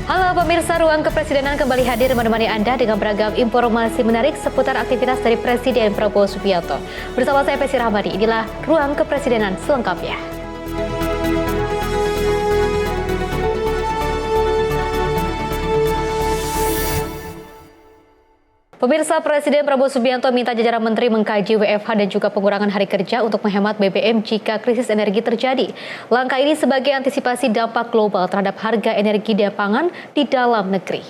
Halo pemirsa, Ruang Kepresidenan kembali hadir menemani Anda dengan beragam informasi menarik seputar aktivitas dari Presiden Prabowo Subianto. Bersama saya Pesi Rahmadi, inilah Ruang Kepresidenan selengkapnya. Pemirsa, Presiden Prabowo Subianto minta jajaran menteri mengkaji WFH dan juga pengurangan hari kerja untuk menghemat BBM jika krisis energi terjadi. Langkah ini sebagai antisipasi dampak global terhadap harga energi dan pangan di dalam negeri.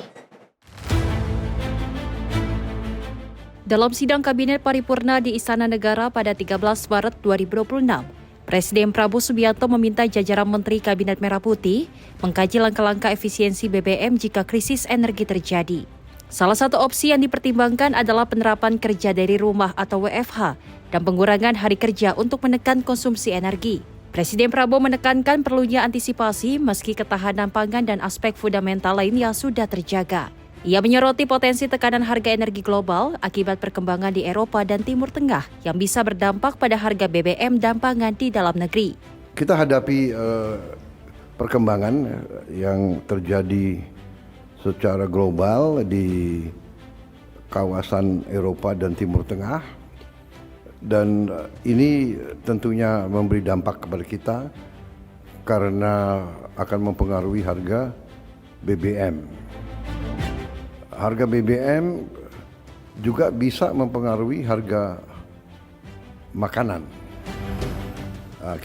Dalam sidang Kabinet Paripurna di Istana Negara pada 13 Maret 2026, Presiden Prabowo Subianto meminta jajaran Menteri Kabinet Merah Putih mengkaji langkah-langkah efisiensi BBM jika krisis energi terjadi. Salah satu opsi yang dipertimbangkan adalah penerapan kerja dari rumah atau WFH dan pengurangan hari kerja untuk menekan konsumsi energi. Presiden Prabowo menekankan perlunya antisipasi meski ketahanan pangan dan aspek fundamental lainnya sudah terjaga. Ia menyoroti potensi tekanan harga energi global akibat perkembangan di Eropa dan Timur Tengah yang bisa berdampak pada harga BBM dan pangan di dalam negeri. Kita hadapi perkembangan yang terjadi secara global di kawasan Eropa dan Timur Tengah, dan ini tentunya memberi dampak kepada kita karena akan mempengaruhi harga BBM. Harga BBM juga bisa mempengaruhi harga makanan.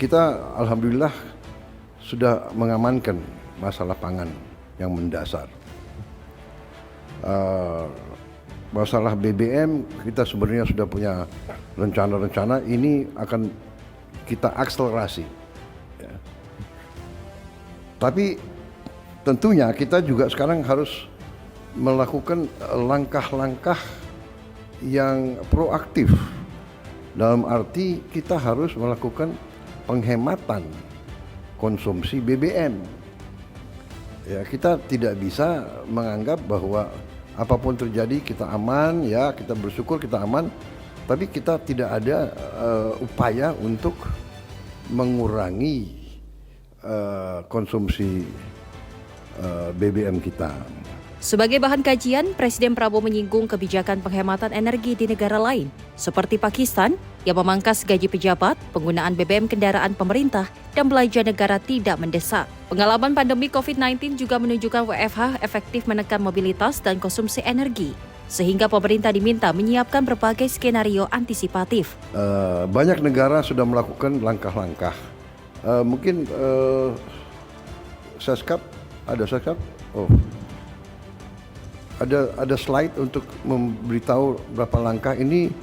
Kita alhamdulillah sudah mengamankan masalah pangan yang mendasar. Masalah BBM kita sebenarnya sudah punya rencana-rencana, ini akan kita akselerasi ya. Tapi tentunya kita juga sekarang harus melakukan langkah-langkah yang proaktif, dalam arti kita harus melakukan penghematan konsumsi BBM ya. Kita tidak bisa menganggap bahwa apapun terjadi kita aman ya, kita bersyukur kita aman, tapi kita tidak ada upaya untuk mengurangi konsumsi BBM kita. Sebagai bahan kajian, Presiden Prabowo menyinggung kebijakan penghematan energi di negara lain, seperti Pakistan yang memangkas gaji pejabat, penggunaan BBM kendaraan pemerintah, dan belanja negara tidak mendesak. Pengalaman pandemi COVID-19 juga menunjukkan WFH efektif menekan mobilitas dan konsumsi energi, sehingga pemerintah diminta menyiapkan berbagai skenario antisipatif. Banyak negara sudah melakukan langkah-langkah. Mungkin Seskap, ada Seskap? Oh. Ada slide untuk memberitahu berapa langkah. Ini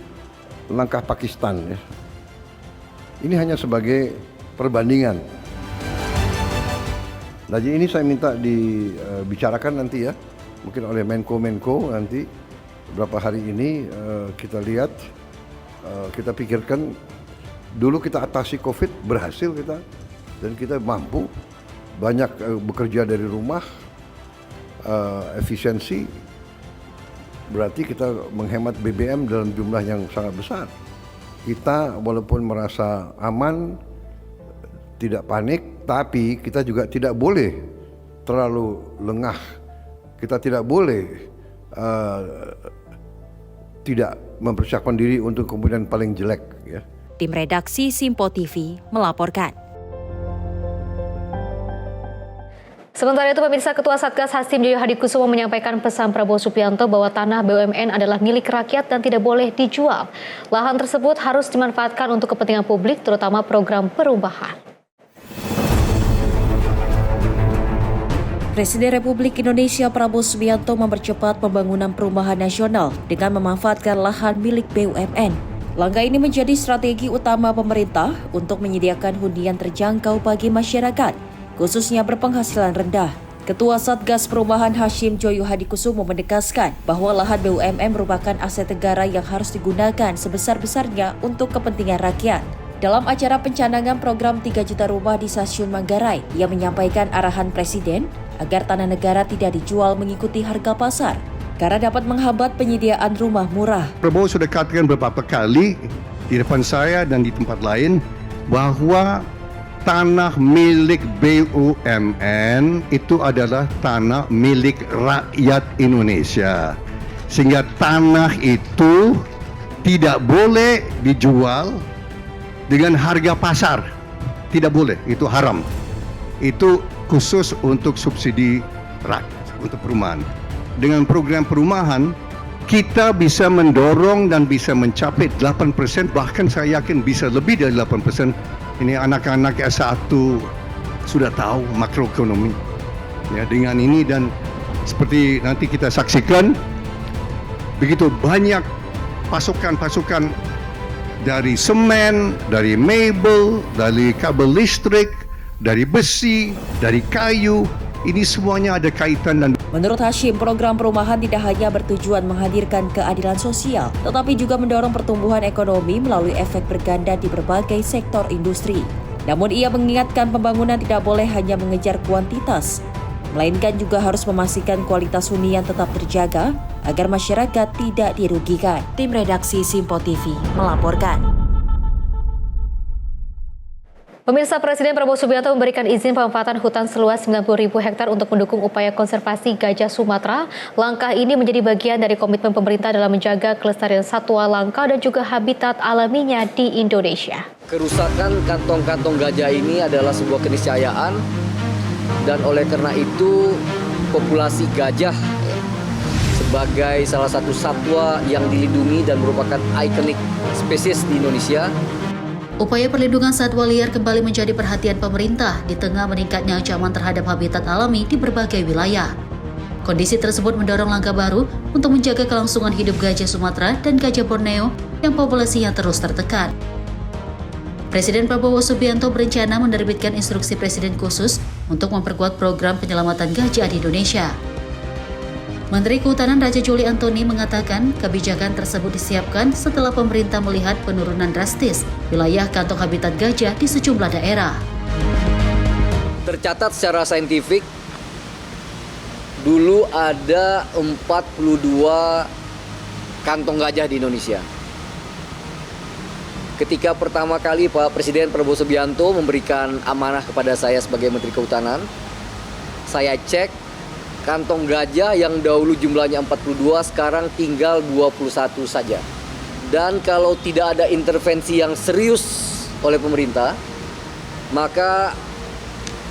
langkah Pakistan ya. Ini hanya sebagai perbandingan. Nah, jadi ini saya minta dibicarakan nanti ya, mungkin oleh Menko nanti beberapa hari ini. Kita lihat, kita pikirkan dulu, kita atasi COVID, berhasil kita, dan kita mampu banyak bekerja dari rumah, efisiensi. Berarti kita menghemat BBM dalam jumlah yang sangat besar. Kita walaupun merasa aman, tidak panik, tapi kita juga tidak boleh terlalu lengah. Kita tidak boleh tidak mempersiapkan diri untuk kemudian paling jelek ya. Tim redaksi Simpo TV melaporkan. Sementara itu, pemirsa, Ketua Satgas Hasim Joyo Hadikusumo menyampaikan pesan Prabowo Subianto bahwa tanah BUMN adalah milik rakyat dan tidak boleh dijual. Lahan tersebut harus dimanfaatkan untuk kepentingan publik, terutama program perubahan. Presiden Republik Indonesia Prabowo Subianto mempercepat pembangunan perumahan nasional dengan memanfaatkan lahan milik BUMN. Langkah ini menjadi strategi utama pemerintah untuk menyediakan hunian terjangkau bagi masyarakat, khususnya berpenghasilan rendah. Ketua Satgas Perumahan Hasim Joyo Hadikusumo menegaskan bahwa lahan BUMN merupakan aset negara yang harus digunakan sebesar-besarnya untuk kepentingan rakyat. Dalam acara pencanangan program 3 juta rumah di Stasiun Manggarai, ia menyampaikan arahan Presiden agar tanah negara tidak dijual mengikuti harga pasar, karena dapat menghambat penyediaan rumah murah. Prabowo sudah katakan beberapa kali di depan saya dan di tempat lain bahwa tanah milik BUMN itu adalah tanah milik rakyat Indonesia. Sehingga tanah itu tidak boleh dijual dengan harga pasar. Tidak boleh, itu haram. Itu khusus untuk subsidi rakyat, untuk perumahan. Dengan program perumahan, kita bisa mendorong dan bisa mencapai 8%, bahkan saya yakin bisa lebih dari 8%. Ini anak-anak S1 sudah tahu makroekonomi. Ya, dengan ini dan seperti nanti kita saksikan, begitu banyak pasukan-pasukan dari semen, dari mebel, dari kabel listrik, dari besi, dari kayu, ini semuanya ada kaitan dan Menurut Hashim, program perumahan tidak hanya bertujuan menghadirkan keadilan sosial, tetapi juga mendorong pertumbuhan ekonomi melalui efek berganda di berbagai sektor industri. Namun ia mengingatkan pembangunan tidak boleh hanya mengejar kuantitas, melainkan juga harus memastikan kualitas hunian tetap terjaga agar masyarakat tidak dirugikan. Tim redaksi Simpo TV melaporkan. Pemirsa, Presiden Prabowo Subianto memberikan izin pemanfaatan hutan seluas 90.000 hektar untuk mendukung upaya konservasi gajah Sumatera. Langkah ini menjadi bagian dari komitmen pemerintah dalam menjaga kelestarian satwa langka dan juga habitat alaminya di Indonesia. Kerusakan kantong-kantong gajah ini adalah sebuah keniscayaan dan oleh karena itu populasi gajah sebagai salah satu satwa yang dilindungi dan merupakan ikonik spesies di Indonesia. Upaya perlindungan satwa liar kembali menjadi perhatian pemerintah di tengah meningkatnya ancaman terhadap habitat alami di berbagai wilayah. Kondisi tersebut mendorong langkah baru untuk menjaga kelangsungan hidup gajah Sumatera dan gajah Borneo yang populasinya terus tertekan. Presiden Prabowo Subianto berencana menerbitkan instruksi Presiden khusus untuk memperkuat program penyelamatan gajah di Indonesia. Menteri Kehutanan Raja Juli Antoni mengatakan kebijakan tersebut disiapkan setelah pemerintah melihat penurunan drastis wilayah kantong habitat gajah di sejumlah daerah. Tercatat secara saintifik, dulu ada 42 kantong gajah di Indonesia. Ketika pertama kali Pak Presiden Prabowo Subianto memberikan amanah kepada saya sebagai Menteri Kehutanan, saya cek kantong gajah yang dahulu jumlahnya 42 sekarang tinggal 21 saja. Dan kalau tidak ada intervensi yang serius oleh pemerintah, maka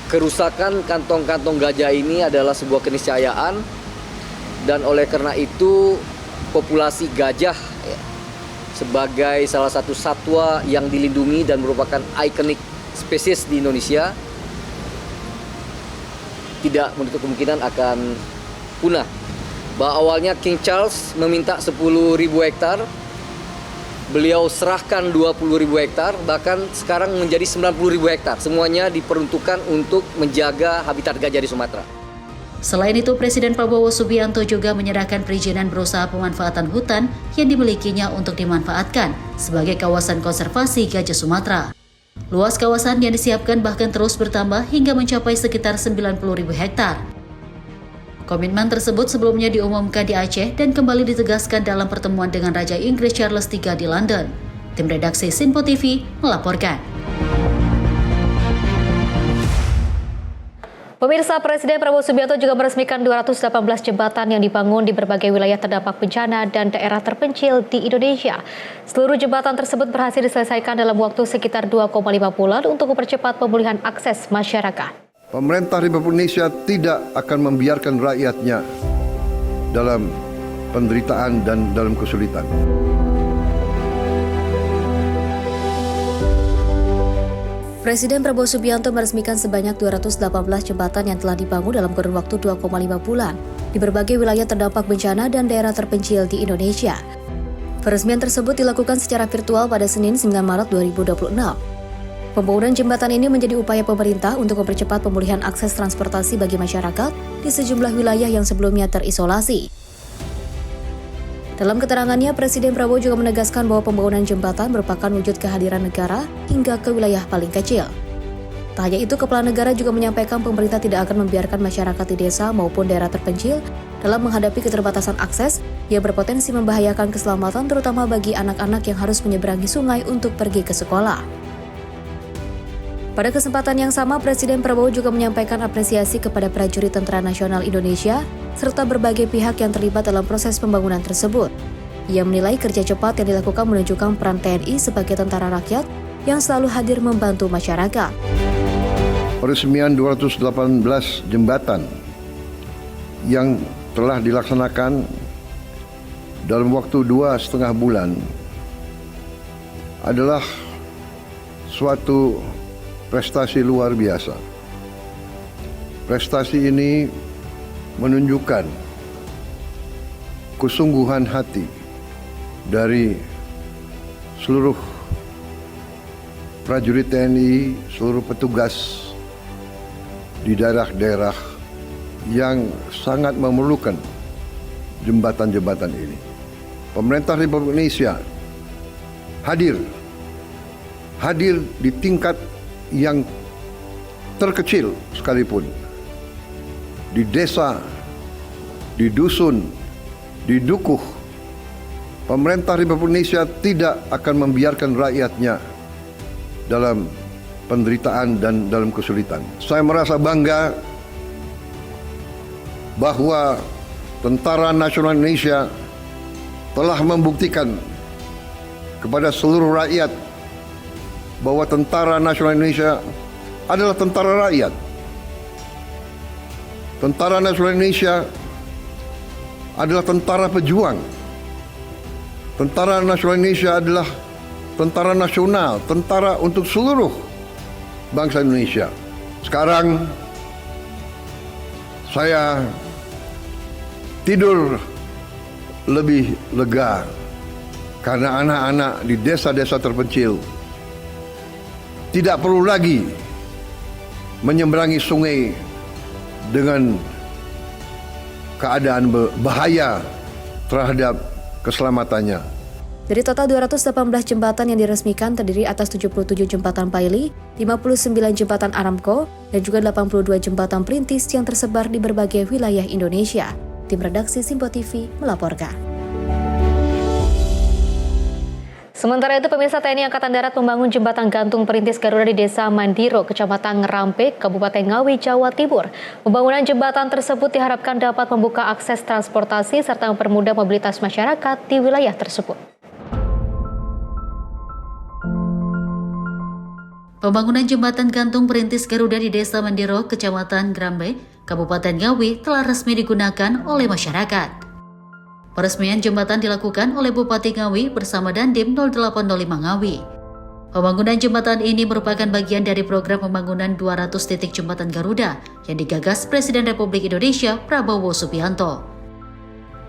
kerusakan kantong-kantong gajah ini adalah sebuah keniscayaan dan oleh karena itu populasi gajah sebagai salah satu satwa yang dilindungi dan merupakan ikonik spesies di Indonesia tidak menutup kemungkinan akan punah. Bahwa awalnya King Charles meminta 10.000 hektar, beliau serahkan 20.000 hektar, bahkan sekarang menjadi 90.000 hektar. Semuanya diperuntukkan untuk menjaga habitat gajah di Sumatera. Selain itu, Presiden Prabowo Subianto juga menyerahkan perizinan berusaha pemanfaatan hutan yang dimilikinya untuk dimanfaatkan sebagai kawasan konservasi gajah Sumatera. Luas kawasan yang disiapkan bahkan terus bertambah hingga mencapai sekitar 90.000 hektar. Komitmen tersebut sebelumnya diumumkan di Aceh dan kembali ditegaskan dalam pertemuan dengan Raja Inggris Charles III di London. Tim redaksi Simpo TV melaporkan. Pemirsa, Presiden Prabowo Subianto juga meresmikan 218 jembatan yang dibangun di berbagai wilayah terdampak bencana dan daerah terpencil di Indonesia. Seluruh jembatan tersebut berhasil diselesaikan dalam waktu sekitar 2,5 bulan untuk mempercepat pemulihan akses masyarakat. Pemerintah Republik Indonesia tidak akan membiarkan rakyatnya dalam penderitaan dan dalam kesulitan. Presiden Prabowo Subianto meresmikan sebanyak 218 jembatan yang telah dibangun dalam kurun waktu 2,5 bulan di berbagai wilayah terdampak bencana dan daerah terpencil di Indonesia. Peresmian tersebut dilakukan secara virtual pada Senin 9 Maret 2026. Pembangunan jembatan ini menjadi upaya pemerintah untuk mempercepat pemulihan akses transportasi bagi masyarakat di sejumlah wilayah yang sebelumnya terisolasi. Dalam keterangannya, Presiden Prabowo juga menegaskan bahwa pembangunan jembatan merupakan wujud kehadiran negara hingga ke wilayah paling kecil. Tak hanya itu, Kepala Negara juga menyampaikan pemerintah tidak akan membiarkan masyarakat di desa maupun daerah terpencil dalam menghadapi keterbatasan akses yang berpotensi membahayakan keselamatan terutama bagi anak-anak yang harus menyeberangi sungai untuk pergi ke sekolah. Pada kesempatan yang sama, Presiden Prabowo juga menyampaikan apresiasi kepada prajurit Tentara Nasional Indonesia serta berbagai pihak yang terlibat dalam proses pembangunan tersebut. Ia menilai kerja cepat yang dilakukan menunjukkan peran TNI sebagai tentara rakyat yang selalu hadir membantu masyarakat. Peresmian 218 jembatan yang telah dilaksanakan dalam waktu 2,5 bulan adalah suatu prestasi luar biasa. Prestasi ini menunjukkan kesungguhan hati dari seluruh prajurit TNI, seluruh petugas di daerah-daerah yang sangat memerlukan jembatan-jembatan ini. Pemerintah Republik Indonesia hadir di tingkat yang terkecil sekalipun, di desa, di dusun, di dukuh. Pemerintah Republik Indonesia tidak akan membiarkan rakyatnya dalam penderitaan dan dalam kesulitan. Saya merasa bangga bahwa Tentara Nasional Indonesia telah membuktikan kepada seluruh rakyat bahwa Tentara Nasional Indonesia adalah tentara rakyat. Tentara Nasional Indonesia adalah tentara pejuang. Tentara Nasional Indonesia adalah tentara nasional, tentara untuk seluruh bangsa Indonesia. Sekarang saya tidur lebih lega karena anak-anak di desa-desa terpencil tidak perlu lagi menyeberangi sungai dengan keadaan bahaya terhadap keselamatannya. Dari total 218 jembatan yang diresmikan terdiri atas 77 jembatan Paili, 59 jembatan Aramco, dan juga 82 jembatan perintis yang tersebar di berbagai wilayah Indonesia. Tim redaksi Simpo TV melaporkan. Sementara itu, pemirsa, TNI Angkatan Darat membangun jembatan gantung perintis Garuda di Desa Mandiro, Kecamatan Ngerampe, Kabupaten Ngawi, Jawa Timur. Pembangunan jembatan tersebut diharapkan dapat membuka akses transportasi serta mempermudah mobilitas masyarakat di wilayah tersebut. Pembangunan jembatan gantung perintis Garuda di Desa Mandiro, Kecamatan Ngerampe, Kabupaten Ngawi telah resmi digunakan oleh masyarakat. Peresmian jembatan dilakukan oleh Bupati Ngawi bersama Dandim 0805 Ngawi. Pembangunan jembatan ini merupakan bagian dari program pembangunan 200 titik jembatan Garuda yang digagas Presiden Republik Indonesia Prabowo Subianto.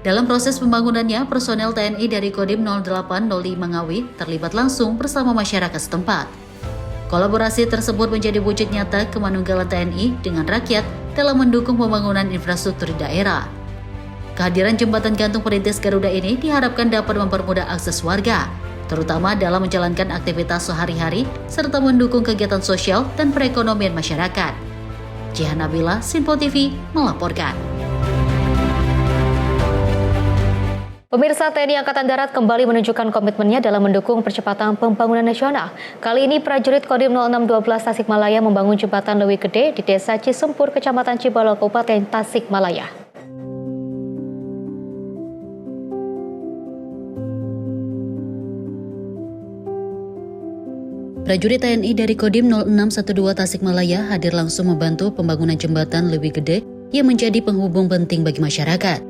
Dalam proses pembangunannya, personel TNI dari Kodim 0805 Ngawi terlibat langsung bersama masyarakat setempat. Kolaborasi tersebut menjadi wujud nyata kemanunggalan TNI dengan rakyat dalam mendukung pembangunan infrastruktur di daerah. Kehadiran jembatan gantung perintis Garuda ini diharapkan dapat mempermudah akses warga, terutama dalam menjalankan aktivitas sehari-hari serta mendukung kegiatan sosial dan perekonomian masyarakat. Jihan Nabila, Simpo TV, melaporkan. Pemirsa, TNI Angkatan Darat kembali menunjukkan komitmennya dalam mendukung percepatan pembangunan nasional. Kali ini prajurit Kodim 0612 Tasikmalaya membangun jembatan Leuwi Gede di Desa Cisempur, Kecamatan Cibalong, Kabupaten Tasikmalaya. Prajurit TNI dari Kodim 0612 Tasikmalaya hadir langsung membantu pembangunan jembatan Leuwi Gede yang menjadi penghubung penting bagi masyarakat.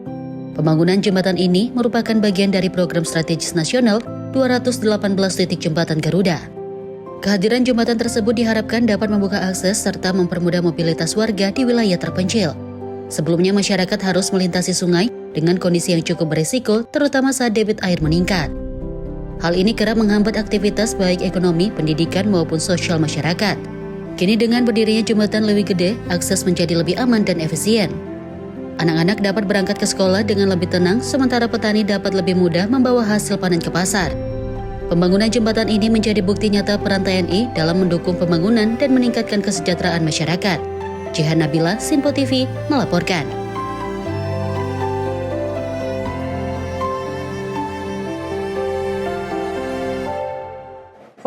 Pembangunan jembatan ini merupakan bagian dari program strategis nasional 218 titik jembatan Garuda. Kehadiran jembatan tersebut diharapkan dapat membuka akses serta mempermudah mobilitas warga di wilayah terpencil. Sebelumnya masyarakat harus melintasi sungai dengan kondisi yang cukup berisiko, terutama saat debit air meningkat. Hal ini kerap menghambat aktivitas baik ekonomi, pendidikan maupun sosial masyarakat. Kini dengan berdirinya jembatan Leuwi Gede, akses menjadi lebih aman dan efisien. Anak-anak dapat berangkat ke sekolah dengan lebih tenang, sementara petani dapat lebih mudah membawa hasil panen ke pasar. Pembangunan jembatan ini menjadi bukti nyata peran TNI dalam mendukung pembangunan dan meningkatkan kesejahteraan masyarakat. Jihan Nabila, Simpo TV, melaporkan.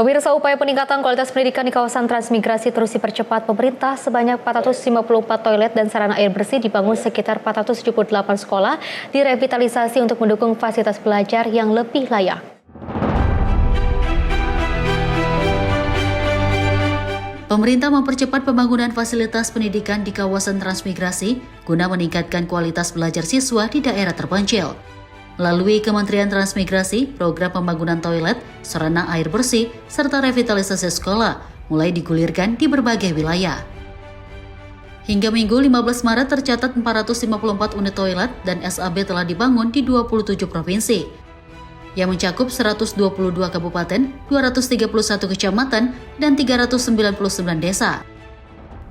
Pemirsa, upaya peningkatan kualitas pendidikan di kawasan transmigrasi terus dipercepat pemerintah. Sebanyak 454 toilet dan sarana air bersih dibangun sekitar 478 sekolah direvitalisasi untuk mendukung fasilitas belajar yang lebih layak. Pemerintah mempercepat pembangunan fasilitas pendidikan di kawasan transmigrasi guna meningkatkan kualitas belajar siswa di daerah terpencil. Melalui Kementerian Transmigrasi, program pembangunan toilet, sarana air bersih, serta revitalisasi sekolah mulai digulirkan di berbagai wilayah. Hingga Minggu 15 Maret tercatat 454 unit toilet dan SAB telah dibangun di 27 provinsi, yang mencakup 122 kabupaten, 231 kecamatan, dan 399 desa.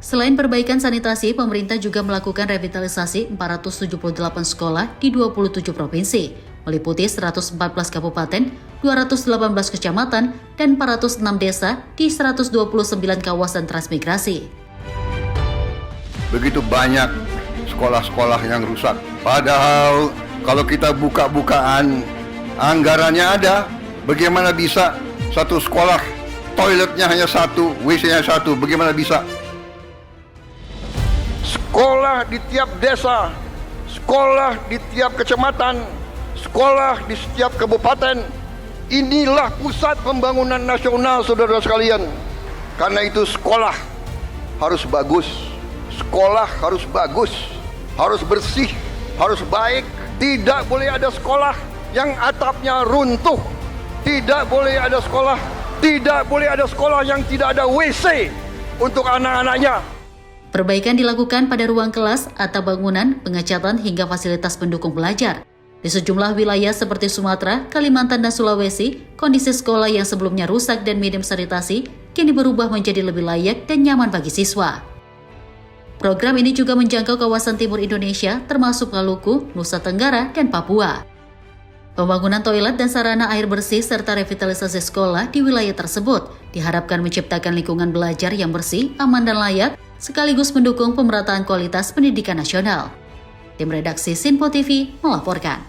Selain perbaikan sanitasi, pemerintah juga melakukan revitalisasi 478 sekolah di 27 provinsi, meliputi 114 kabupaten, 218 kecamatan, dan 406 desa di 129 kawasan transmigrasi. Begitu banyak sekolah-sekolah yang rusak. Padahal kalau kita buka-bukaan, anggarannya ada. Bagaimana bisa satu sekolah toiletnya hanya satu, WC-nya satu? Bagaimana bisa? Sekolah di tiap desa, sekolah di tiap kecamatan, sekolah di setiap kabupaten. Inilah pusat pembangunan nasional, saudara sekalian. Karena itu sekolah harus bagus, sekolah harus bagus, harus bersih, harus baik. Tidak boleh ada sekolah yang atapnya runtuh. Tidak boleh ada sekolah, tidak boleh ada sekolah yang tidak ada WC untuk anak-anaknya. Perbaikan dilakukan pada ruang kelas, atap bangunan, pengecatan hingga fasilitas pendukung belajar. Di sejumlah wilayah seperti Sumatera, Kalimantan, dan Sulawesi, kondisi sekolah yang sebelumnya rusak dan minim sanitasi kini berubah menjadi lebih layak dan nyaman bagi siswa. Program ini juga menjangkau kawasan timur Indonesia, termasuk Maluku, Nusa Tenggara, dan Papua. Pembangunan toilet dan sarana air bersih serta revitalisasi sekolah di wilayah tersebut diharapkan menciptakan lingkungan belajar yang bersih, aman, dan layak, sekaligus mendukung pemerataan kualitas pendidikan nasional. Tim redaksi Sinpo TV melaporkan.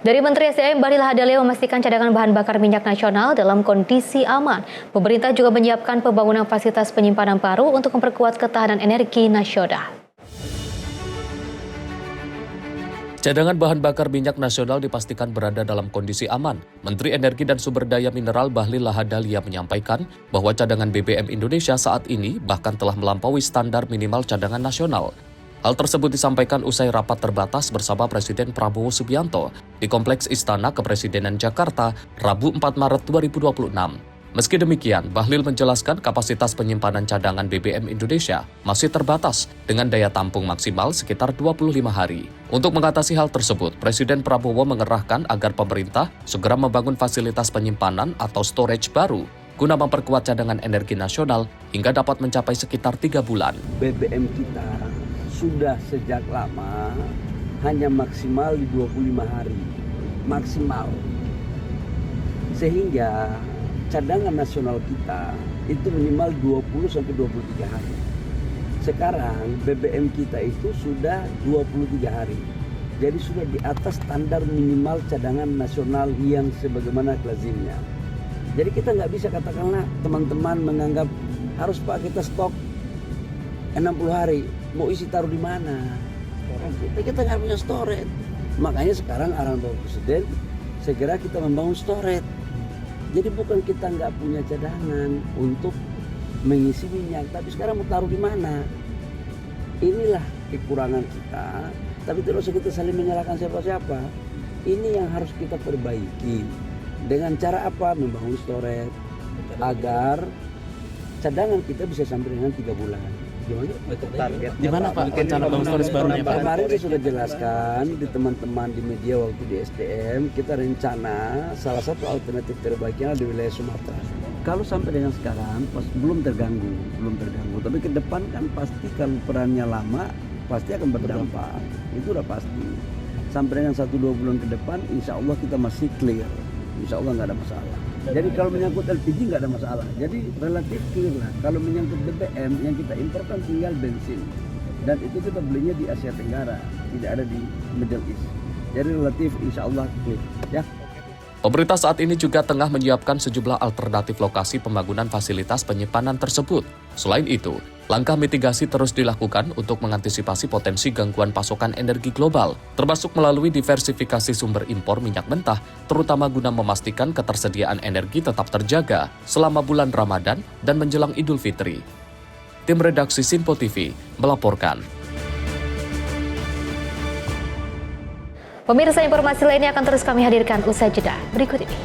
Dari Menteri SDM, Bahlil Lahadalia memastikan cadangan bahan bakar minyak nasional dalam kondisi aman. Pemerintah juga menyiapkan pembangunan fasilitas penyimpanan baru untuk memperkuat ketahanan energi nasional. Cadangan bahan bakar minyak nasional dipastikan berada dalam kondisi aman. Menteri Energi dan Sumber Daya Mineral Bahlil Lahadalia menyampaikan bahwa cadangan BBM Indonesia saat ini bahkan telah melampaui standar minimal cadangan nasional. Hal tersebut disampaikan usai rapat terbatas bersama Presiden Prabowo Subianto di Kompleks Istana Kepresidenan Jakarta, Rabu 4 Maret 2026. Meski demikian, Bahlil menjelaskan kapasitas penyimpanan cadangan BBM Indonesia masih terbatas dengan daya tampung maksimal sekitar 25 hari. Untuk mengatasi hal tersebut, Presiden Prabowo mengerahkan agar pemerintah segera membangun fasilitas penyimpanan atau storage baru guna memperkuat cadangan energi nasional hingga dapat mencapai sekitar 3 bulan. BBM kita sudah sejak lama hanya maksimal di 25 hari. Maksimal. Sehingga cadangan nasional kita itu minimal 20-23 hari. Sekarang BBM kita itu sudah 23 hari. Jadi sudah di atas standar minimal cadangan nasional yang sebagaimana lazimnya. Jadi kita nggak bisa katakanlah teman-teman menganggap harus Pak kita stok 60 hari. Mau isi taruh di mana? Kita nggak punya storage. Makanya sekarang arahan Bapak Presiden segera kita membangun storage. Jadi bukan kita nggak punya cadangan untuk mengisi minyak, tapi sekarang mau taruh di mana? Inilah kekurangan kita, tapi tidak usah kita saling menyalahkan siapa-siapa. Ini yang harus kita perbaiki. Dengan cara apa? Membangun storage agar cadangan kita bisa sampai dengan 3 bulan. Di mana Pak rencana bangun storage barunya Pak? Kemarin saya sudah jelaskan di teman-teman di media waktu di SDM, kita rencana salah satu alternatif terbaiknya di wilayah Sumatera. Kalau sampai dengan sekarang belum terganggu. Tapi ke depan kan pasti kalau perannya lama pasti akan berdampak. Itu udah pasti. Sampai dengan 1-2 bulan ke depan, insya Allah kita masih clear. Insya Allah nggak ada masalah. Jadi kalau menyangkut LPG nggak ada masalah. Jadi relatif clear lah. Kalau menyangkut BBM yang kita imporkan tinggal bensin. Dan itu kita belinya di Asia Tenggara, tidak ada di Middle East. Jadi relatif insya Allah clear. Ya. Pemerintah saat ini juga tengah menyiapkan sejumlah alternatif lokasi pembangunan fasilitas penyimpanan tersebut. Selain itu, langkah mitigasi terus dilakukan untuk mengantisipasi potensi gangguan pasokan energi global, termasuk melalui diversifikasi sumber impor minyak mentah, terutama guna memastikan ketersediaan energi tetap terjaga selama bulan Ramadan dan menjelang Idul Fitri. Tim redaksi Sinpo TV melaporkan. Pemirsa, informasi lainnya akan terus kami hadirkan usai jeda berikut ini.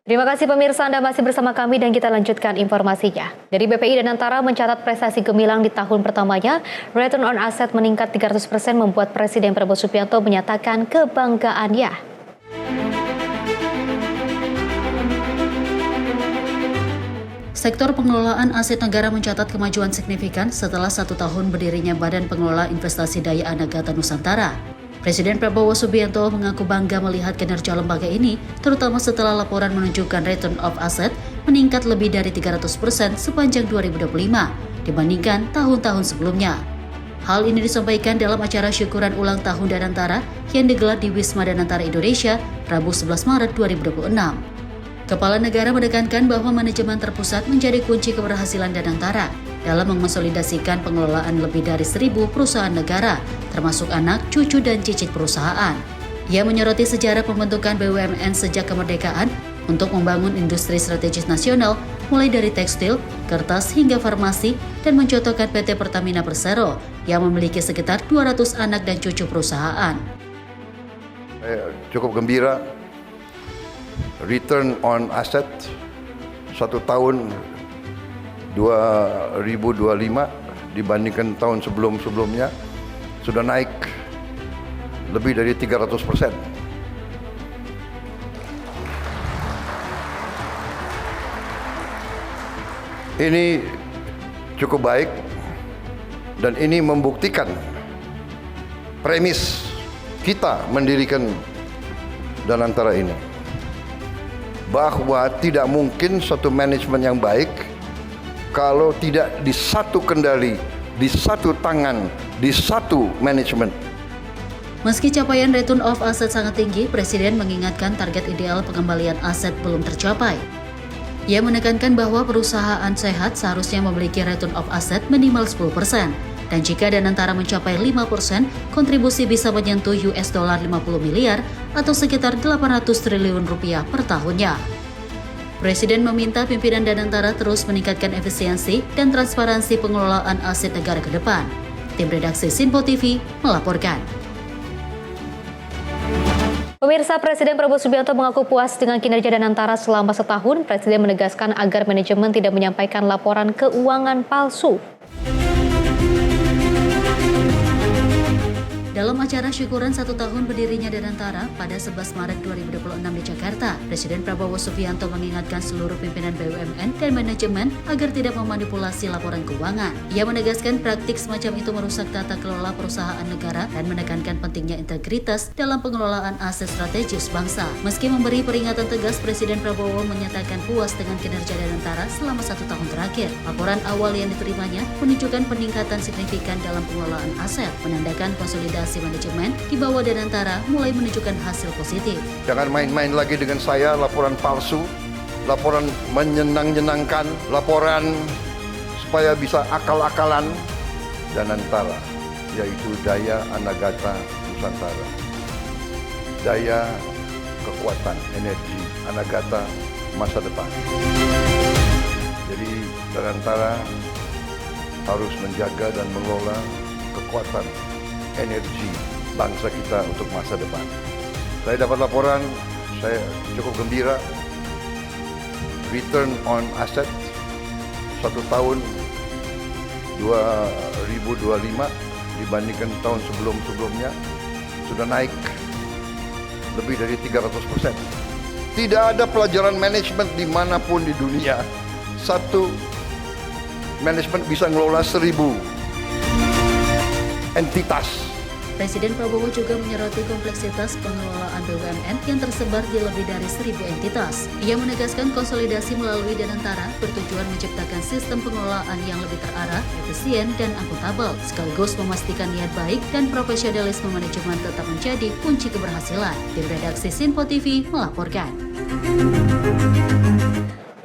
Terima kasih pemirsa, Anda masih bersama kami dan kita lanjutkan informasinya. Dari BPI Danantara mencatat prestasi gemilang di tahun pertamanya, return on asset meningkat 300% membuat Presiden Prabowo Subianto menyatakan kebanggaannya. Sektor pengelolaan aset negara mencatat kemajuan signifikan setelah 1 tahun berdirinya Badan Pengelola Investasi Daya Anagata Nusantara. Presiden Prabowo Subianto mengaku bangga melihat kinerja lembaga ini, terutama setelah laporan menunjukkan return of asset meningkat lebih dari 300% sepanjang 2025 dibandingkan tahun-tahun sebelumnya. Hal ini disampaikan dalam acara syukuran ulang tahun Danantara yang digelar di Wisma Danantara Indonesia, Rabu 11 Maret 2026. Kepala negara menekankan bahwa manajemen terpusat menjadi kunci keberhasilan Danantara dalam mengonsolidasikan pengelolaan lebih dari 1.000 perusahaan negara, termasuk anak, cucu, dan cicit perusahaan. Ia menyoroti sejarah pembentukan BUMN sejak kemerdekaan untuk membangun industri strategis nasional, mulai dari tekstil, kertas, hingga farmasi, dan mencontohkan PT Pertamina Persero yang memiliki sekitar 200 anak dan cucu perusahaan. Saya cukup gembira, return on asset 1 tahun 2025 dibandingkan tahun sebelum-sebelumnya sudah naik lebih dari 300%. Ini cukup baik dan ini membuktikan premis kita mendirikan Danantara ini, bahwa tidak mungkin suatu manajemen yang baik kalau tidak di satu kendali, di satu tangan, di satu manajemen. Meski capaian return of asset sangat tinggi, Presiden mengingatkan target ideal pengembalian aset belum tercapai. Ia menekankan bahwa perusahaan sehat seharusnya memiliki return of asset minimal 10%, dan jika Danantara mencapai 5%, kontribusi bisa menyentuh $50 miliar atau sekitar 800 triliun rupiah per tahunnya. Presiden meminta pimpinan Danantara terus meningkatkan efisiensi dan transparansi pengelolaan aset negara ke depan. Tim redaksi Sinpo TV melaporkan. Pemirsa, Presiden Prabowo Subianto mengaku puas dengan kinerja Danantara selama setahun. Presiden menegaskan agar manajemen tidak menyampaikan laporan keuangan palsu. Dalam acara syukuran 1 tahun berdirinya Danantara pada 11 Maret 2026 di Jakarta, Presiden Prabowo Subianto mengingatkan seluruh pimpinan BUMN dan manajemen agar tidak memanipulasi laporan keuangan. Ia menegaskan praktik semacam itu merusak tata kelola perusahaan negara dan menekankan pentingnya integritas dalam pengelolaan aset strategis bangsa. Meski memberi peringatan tegas, Presiden Prabowo menyatakan puas dengan kinerja Danantara selama 1 tahun terakhir. Laporan awal yang diterimanya menunjukkan peningkatan signifikan dalam pengelolaan aset, menandakan konsolidasi manajemen di bawah Danantara mulai menunjukkan hasil positif. Jangan main-main lagi dengan saya, laporan palsu, laporan menyenang-nyenangkan, laporan supaya bisa akal-akalan. Danantara, yaitu daya Anagata Nusantara, daya kekuatan energi Anagata masa depan. Jadi Danantara harus menjaga dan mengelola kekuatan energi bangsa kita untuk masa depan. Saya dapat laporan, saya cukup gembira. Return on asset 1 tahun 2025 dibandingkan tahun sebelum-sebelumnya sudah naik lebih dari 300%. Tidak ada pelajaran manajemen dimanapun di dunia satu manajemen bisa ngelola 1.000 entitas. Presiden Prabowo juga menyoroti kompleksitas pengelolaan BUMN yang tersebar di lebih dari 1.000 entitas. Ia menegaskan konsolidasi melalui Danantara bertujuan menciptakan sistem pengelolaan yang lebih terarah, efisien, dan akuntabel, sekaligus memastikan niat baik dan profesionalisme manajemen tetap menjadi kunci keberhasilan. Tim redaksi Sinpo TV melaporkan.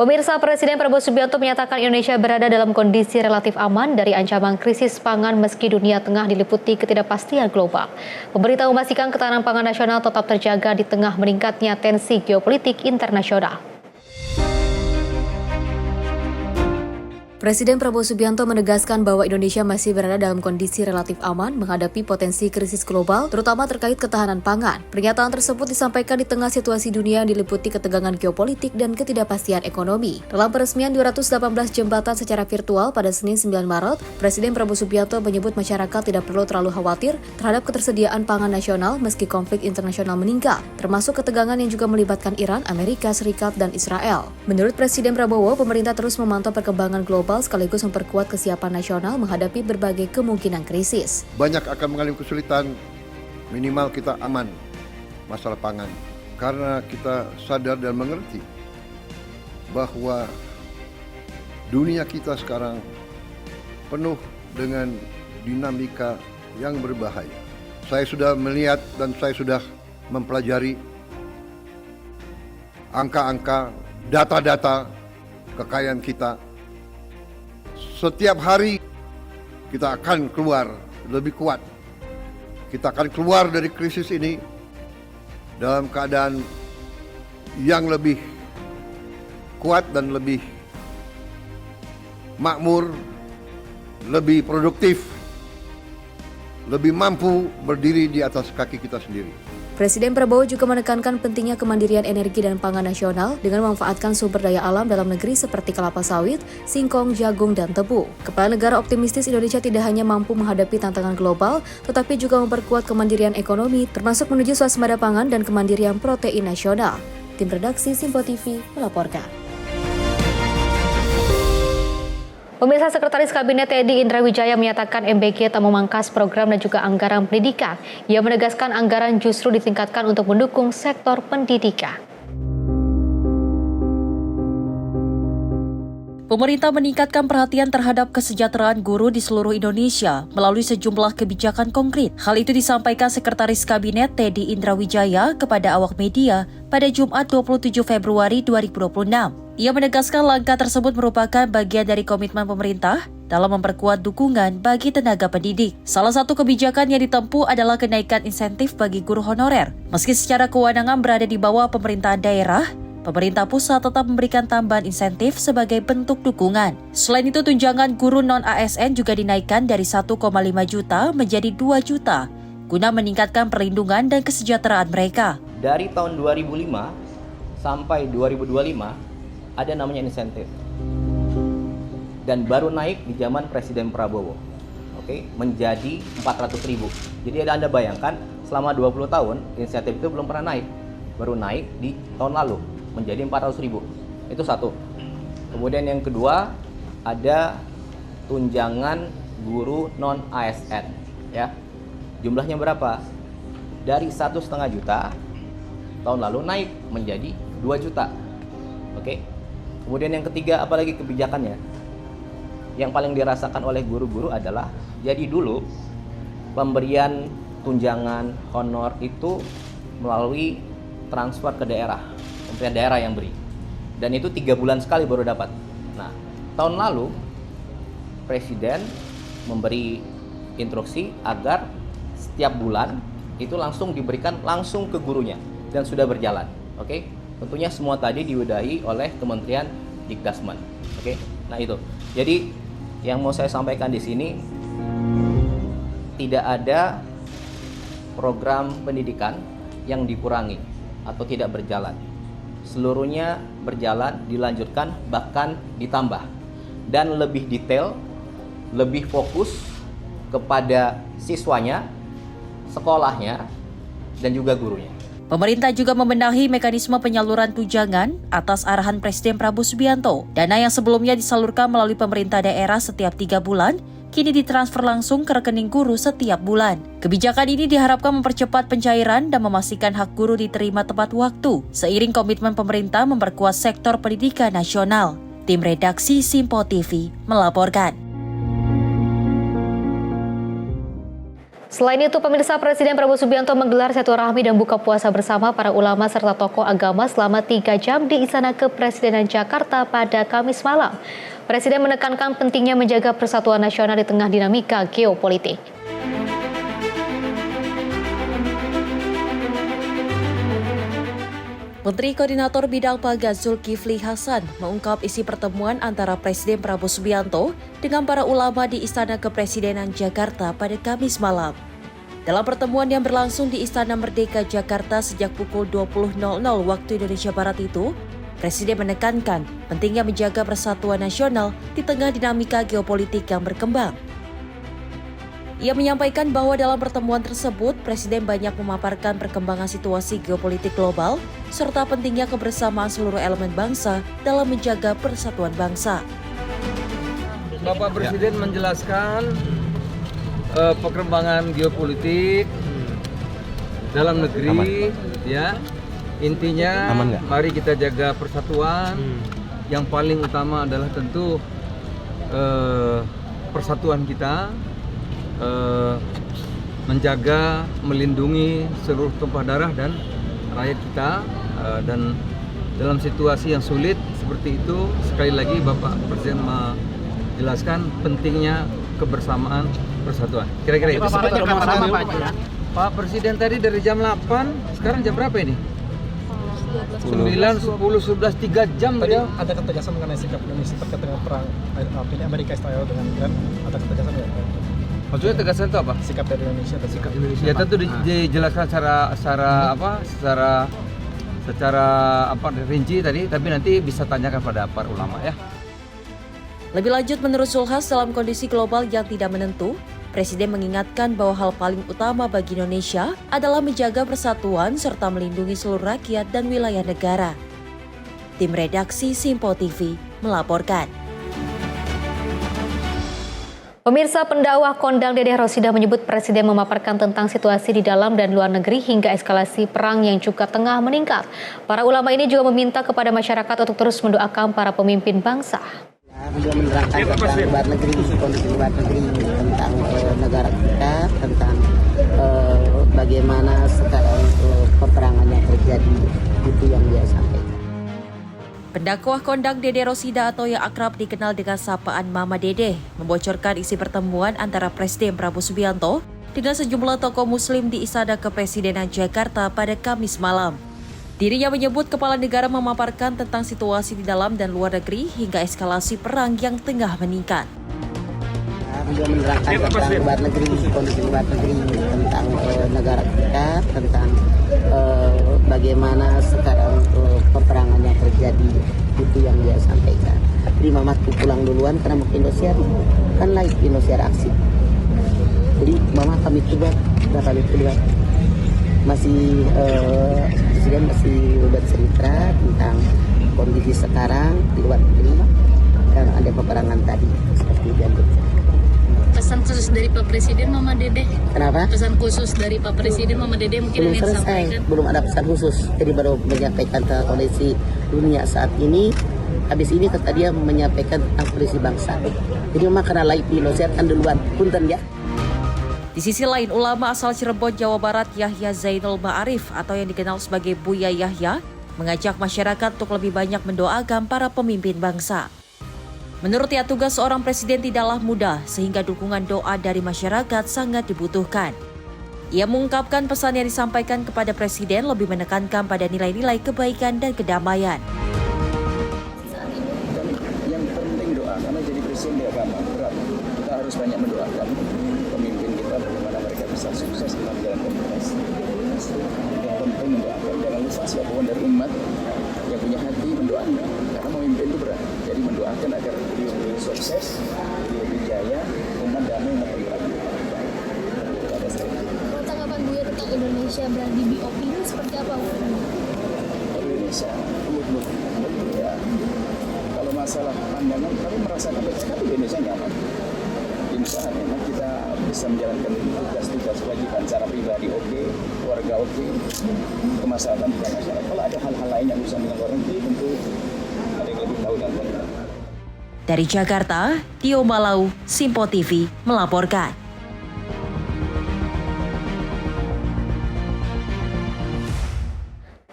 Pemirsa, Presiden Prabowo Subianto menyatakan Indonesia berada dalam kondisi relatif aman dari ancaman krisis pangan meski dunia tengah diliputi ketidakpastian global. Pemerintah memastikan ketahanan pangan nasional tetap terjaga di tengah meningkatnya tensi geopolitik internasional. Presiden Prabowo Subianto menegaskan bahwa Indonesia masih berada dalam kondisi relatif aman menghadapi potensi krisis global, terutama terkait ketahanan pangan. Pernyataan tersebut disampaikan di tengah situasi dunia yang diliputi ketegangan geopolitik dan ketidakpastian ekonomi. Dalam peresmian 218 jembatan secara virtual pada Senin 9 Maret, Presiden Prabowo Subianto menyebut masyarakat tidak perlu terlalu khawatir terhadap ketersediaan pangan nasional meski konflik internasional meningkat, termasuk ketegangan yang juga melibatkan Iran, Amerika Serikat, dan Israel. Menurut Presiden Prabowo, pemerintah terus memantau perkembangan global sekaligus memperkuat kesiapan nasional menghadapi berbagai kemungkinan krisis. Banyak akan mengalami kesulitan, minimal kita aman masalah pangan. Karena kita sadar dan mengerti bahwa dunia kita sekarang penuh dengan dinamika yang berbahaya. Saya sudah melihat dan saya sudah mempelajari angka-angka, data-data kekayaan kita. Setiap hari kita akan keluar lebih kuat. Kita akan keluar dari krisis ini dalam keadaan yang lebih kuat dan lebih makmur, lebih produktif, lebih mampu berdiri di atas kaki kita sendiri. Presiden Prabowo juga menekankan pentingnya kemandirian energi dan pangan nasional dengan memanfaatkan sumber daya alam dalam negeri seperti kelapa sawit, singkong, jagung, dan tebu. Kepala negara optimistis Indonesia tidak hanya mampu menghadapi tantangan global, tetapi juga memperkuat kemandirian ekonomi, termasuk menuju swasembada pangan dan kemandirian protein nasional. Tim redaksi Sinpo TV melaporkan. Pemirsa, Sekretaris Kabinet Teddy Indra Wijaya menyatakan MBG tak memangkas program dan juga anggaran pendidikan. Ia menegaskan anggaran justru ditingkatkan untuk mendukung sektor pendidikan. Pemerintah meningkatkan perhatian terhadap kesejahteraan guru di seluruh Indonesia melalui sejumlah kebijakan konkret. Hal itu disampaikan Sekretaris Kabinet Teddy Indra Wijaya kepada awak media pada Jumat 27 Februari 2026. Ia menegaskan langkah tersebut merupakan bagian dari komitmen pemerintah dalam memperkuat dukungan bagi tenaga pendidik. Salah satu kebijakan yang ditempuh adalah kenaikan insentif bagi guru honorer. Meski secara kewenangan berada di bawah pemerintahan daerah, pemerintah pusat tetap memberikan tambahan insentif sebagai bentuk dukungan. Selain itu, tunjangan guru non-ASN juga dinaikkan dari 1,5 juta menjadi 2 juta, guna meningkatkan perlindungan dan kesejahteraan mereka. Dari tahun 2005 sampai 2025, ada namanya insentif. Dan baru naik di zaman Presiden Prabowo. Menjadi 400.000. Jadi Anda bayangkan, selama 20 tahun, insentif itu belum pernah naik. Baru naik di tahun lalu. Menjadi 400.000. Itu satu. Kemudian yang kedua, ada tunjangan guru non ASN, ya. Jumlahnya berapa? Dari 1,5 juta tahun lalu naik menjadi 2 juta. Kemudian yang ketiga, apalagi kebijakannya? Yang paling dirasakan oleh guru-guru adalah, jadi dulu pemberian tunjangan honor itu melalui transfer ke daerah. Pemerintah daerah yang beri, dan itu 3 bulan sekali baru dapat. Nah, tahun lalu Presiden memberi instruksi agar setiap bulan itu langsung diberikan langsung ke gurunya, dan sudah berjalan. Tentunya semua tadi diwadahi oleh Kementerian Dikdasmen. Nah itu. Jadi yang mau saya sampaikan di sini, tidak ada program pendidikan yang dikurangi atau tidak berjalan. Seluruhnya berjalan, dilanjutkan, bahkan ditambah. Dan lebih detail, lebih fokus kepada siswanya, sekolahnya, dan juga gurunya. Pemerintah juga membenahi mekanisme penyaluran tunjangan atas arahan Presiden Prabowo Subianto. Dana yang sebelumnya disalurkan melalui pemerintah daerah setiap 3 bulan kini ditransfer langsung ke rekening guru setiap bulan. Kebijakan ini diharapkan mempercepat pencairan dan memastikan hak guru diterima tepat waktu, seiring komitmen pemerintah memperkuat sektor pendidikan nasional. Tim redaksi Simpo TV melaporkan. Selain itu, pemirsa, Presiden Prabowo Subianto menggelar silaturahmi dan buka puasa bersama para ulama serta tokoh agama selama 3 jam di Istana Kepresidenan Jakarta pada Kamis malam. Presiden menekankan pentingnya menjaga persatuan nasional di tengah dinamika geopolitik. Menteri Koordinator Bidang Pangan Zulkifli Hasan mengungkap isi pertemuan antara Presiden Prabowo Subianto dengan para ulama di Istana Kepresidenan Jakarta pada Kamis malam. Dalam pertemuan yang berlangsung di Istana Merdeka Jakarta sejak pukul 20.00 waktu Indonesia Barat itu, Presiden menekankan pentingnya menjaga persatuan nasional di tengah dinamika geopolitik yang berkembang. Ia menyampaikan bahwa dalam pertemuan tersebut, Presiden banyak memaparkan perkembangan situasi geopolitik global, serta pentingnya kebersamaan seluruh elemen bangsa dalam menjaga persatuan bangsa. Bapak Presiden menjelaskan perkembangan geopolitik dalam negeri, ya. Intinya, mari kita jaga persatuan. Yang paling utama adalah tentu persatuan kita, menjaga, melindungi seluruh tumpah darah dan rakyat kita. Dan dalam situasi yang sulit seperti itu, sekali lagi Bapak Presiden menjelaskan pentingnya kebersamaan persatuan. Kira-kira itu. Pak Presiden tadi dari jam 8, sekarang jam berapa ini? 9, 10, 11, 3 jam tadi ya. ada ketegasan mengenai sikap Indonesia terkait dengan perang Amerika Israel dengan Iran, ada ketegasan ya? Maksudnya tegasan itu apa? Sikap dari Indonesia dan sikap Indonesia. Ya tentu dijelaskan secara rinci tadi, tapi nanti bisa tanyakan pada para ulama ya. Lebih lanjut, menurut Zulhas, dalam kondisi global yang tidak menentu, Presiden mengingatkan bahwa hal paling utama bagi Indonesia adalah menjaga persatuan serta melindungi seluruh rakyat dan wilayah negara. Tim redaksi Simpo TV melaporkan. Pemirsa, pendakwah kondang Dedeh Rosida menyebut Presiden memaparkan tentang situasi di dalam dan luar negeri hingga eskalasi perang yang juga tengah meningkat. Para ulama ini juga meminta kepada masyarakat untuk terus mendoakan para pemimpin bangsa. Beliau menerangkan tentang luar negeri, kondisi luar negeri, tentang negara kita, tentang bagaimana sekarang peperangan yang terjadi, itu yang dia sampaikan. Pendakwah kondang Dedeh Rosida atau yang akrab dikenal dengan sapaan Mama Dedeh membocorkan isi pertemuan antara Presiden Prabowo Subianto dengan sejumlah tokoh muslim di Istana Kepresidenan Jakarta pada Kamis malam. Dirinya menyebut kepala negara memaparkan tentang situasi di dalam dan luar negeri hingga eskalasi perang yang tengah meningkat. Beliau menerangkan tentang luar negeri, kondisi luar negeri, tentang negara kita, tentang bagaimana sekarang peperangan yang terjadi, itu yang dia sampaikan. Jadi Mama tuh pulang duluan karena mau ke Indosiar, kan live Indosiar aksi. Jadi Mama kami coba, udah kami keluar. Masih Presiden masih bercerita tentang kondisi sekarang di luar negeri dan ada peperangan tadi seperti yang Pesan khusus dari Pak Presiden Mama Dedeh. Kenapa? Pesan khusus dari Pak Presiden Mama Dedeh mungkin belum yang selesai, disampaikan. belum ada pesan khusus. Jadi baru menyampaikan tentang kondisi dunia saat ini. Habis ini kata dia menyampaikan tentang kondisi bangsa. Jadi memang karena live di Indosiar kan duluan, punten ya. Di sisi lain, ulama asal Cirebon, Jawa Barat Yahya Zainul Ma'arif atau yang dikenal sebagai Buya Yahya mengajak masyarakat untuk lebih banyak mendoakan para pemimpin bangsa. Menurutnya, tugas seorang presiden tidaklah mudah sehingga dukungan doa dari masyarakat sangat dibutuhkan. Ia mengungkapkan pesan yang disampaikan kepada presiden lebih menekankan pada nilai-nilai kebaikan dan kedamaian. Yang penting doa, karena jadi presiden di agama berat. Kita harus banyak mendoakan pemimpin kita bagaimana mereka bisa sukses dalam menjalankan tugas. Yang penting mendoakan, jangan lupa siapapun dari umat yang punya hati mendoakan, karena memimpin itu berat. Jadi mendoakan agar beliau sukses, beliau berjaya, umat damai, umat berkah. Tanggapan Buya tentang Indonesia berada di BOP ini seperti apa? Indonesia, ya. Kalau masalah pandangan, kami merasakan sekali Indonesia nyaman. pengusaha memang kita bisa menjalankan tugas-tugas kewajiban secara pribadi oke, keluarga oke, kemaslahatan masyarakat. Kalau ada hal-hal lain yang bisa dengan luar negeri tentu ada yang lebih tahu dan benar. Dari Jakarta, Tio Malau, Simpo TV melaporkan.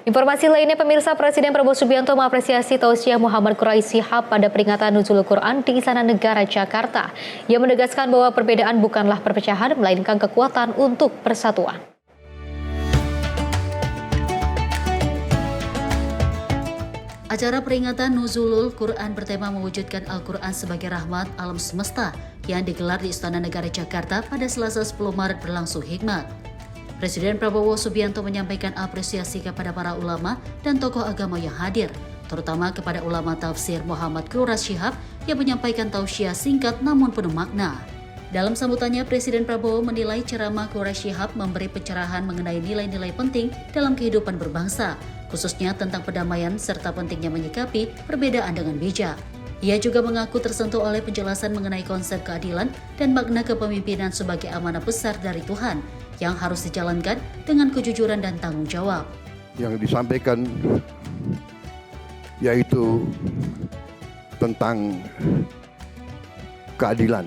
Informasi lainnya, pemirsa, Presiden Prabowo Subianto mengapresiasi tausiah Muhammad Quraisy Shihab pada peringatan Nuzulul Quran di Istana Negara Jakarta. Ia menegaskan bahwa perbedaan bukanlah perpecahan, melainkan kekuatan untuk persatuan. Acara peringatan Nuzulul Quran bertema mewujudkan Al-Quran sebagai rahmat alam semesta yang digelar di Istana Negara Jakarta pada Selasa 10 Maret berlangsung hikmat. Presiden Prabowo Subianto menyampaikan apresiasi kepada para ulama dan tokoh agama yang hadir, terutama kepada ulama tafsir Muhammad Quraisy Shihab yang menyampaikan tausiah singkat namun penuh makna. Dalam sambutannya, Presiden Prabowo menilai ceramah Quraisy Shihab memberi pencerahan mengenai nilai-nilai penting dalam kehidupan berbangsa, khususnya tentang perdamaian serta pentingnya menyikapi perbedaan dengan bijak. Ia juga mengaku tersentuh oleh penjelasan mengenai konsep keadilan dan makna kepemimpinan sebagai amanah besar dari Tuhan yang harus dijalankan dengan kejujuran dan tanggung jawab. Yang disampaikan yaitu tentang keadilan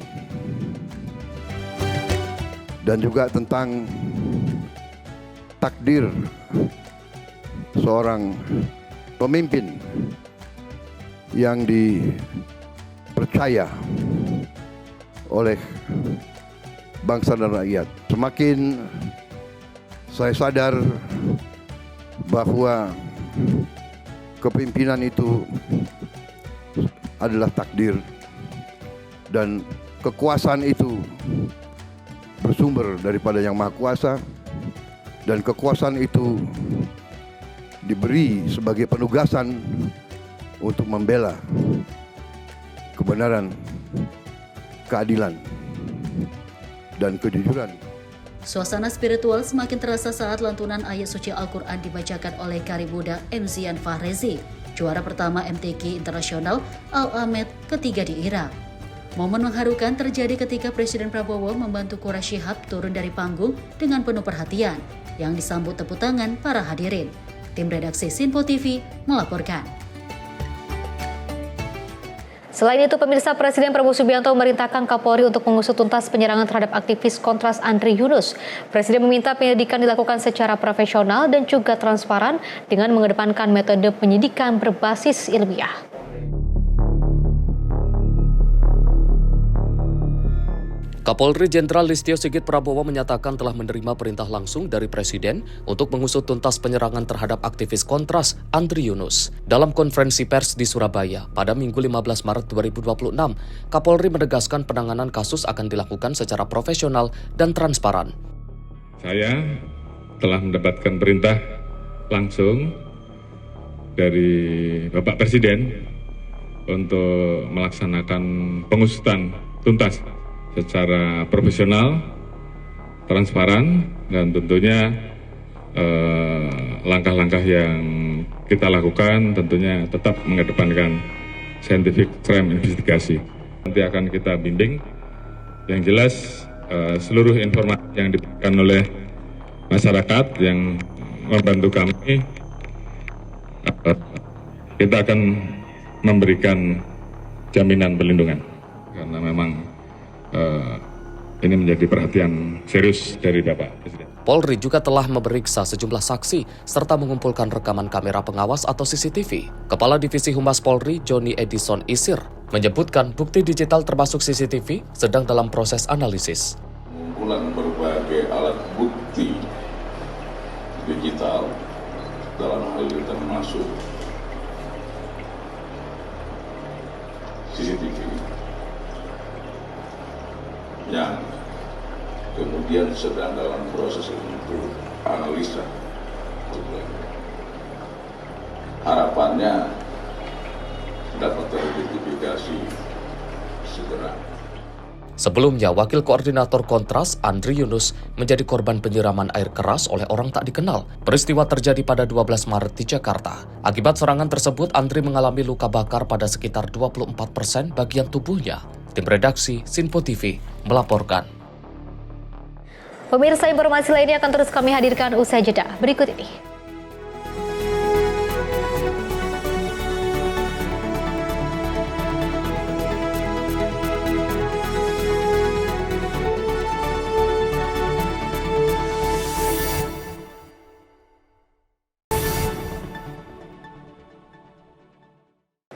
dan juga tentang takdir seorang pemimpin yang dipercaya oleh bangsa dan rakyat. Semakin saya sadar bahwa kepemimpinan itu adalah takdir dan kekuasaan itu bersumber daripada Yang Maha Kuasa, dan kekuasaan itu diberi sebagai penugasan untuk membela kebenaran, keadilan, dan kejujuran. Suasana spiritual semakin terasa saat lantunan ayat suci Al-Quran dibacakan oleh Qari Muda Mzian Fahrezi, juara pertama MTQ Internasional Al-Amed ketiga di Irak. Momen mengharukan terjadi ketika Presiden Prabowo membantu Quraisy Shihab turun dari panggung dengan penuh perhatian, yang disambut tepuk tangan para hadirin. Tim redaksi Simpo TV melaporkan. Selain itu, pemirsa, Presiden Prabowo Subianto memerintahkan Kapolri untuk mengusut tuntas penyerangan terhadap aktivis Kontras Andri Yunus. Presiden meminta penyelidikan dilakukan secara profesional dan juga transparan dengan mengedepankan metode penyidikan berbasis ilmiah. Kapolri Jenderal Listio Sigit Prabowo menyatakan telah menerima perintah langsung dari Presiden untuk mengusut tuntas penyerangan terhadap aktivis Kontras Andri Yunus. Dalam konferensi pers di Surabaya pada Minggu 15 Maret 2026, Kapolri menegaskan penanganan kasus akan dilakukan secara profesional dan transparan. Saya telah mendapatkan perintah langsung dari Bapak Presiden untuk melaksanakan pengusutan tuntas secara profesional, transparan, dan tentunya langkah-langkah yang kita lakukan tentunya tetap mengedepankan scientific crime investigasi. Nanti akan kita bimbing. Yang jelas seluruh informasi yang diberikan oleh masyarakat yang membantu kami, kita akan memberikan jaminan perlindungan karena memang ini menjadi perhatian serius dari Bapak Presiden. Polri juga telah memeriksa sejumlah saksi serta mengumpulkan rekaman kamera pengawas atau CCTV. Kepala Divisi Humas Polri, Joni Edison Isir, menyebutkan bukti digital termasuk CCTV sedang dalam proses analisis. Pengumpulan berbagai alat bukti digital dalam hal ini termasuk CCTV yang kemudian sedang dalam proses untuk analisa. Harapannya dapat teridentifikasi segera. Sebelumnya, Wakil Koordinator Kontras, Andri Yunus, menjadi korban penyiraman air keras oleh orang tak dikenal. Peristiwa terjadi pada 12 Maret di Jakarta. Akibat serangan tersebut, Andri mengalami luka bakar pada sekitar 24% bagian tubuhnya. Tim redaksi Sinpo TV melaporkan. Pemirsa, informasi lainnya akan terus kami hadirkan usai jeda berikut ini.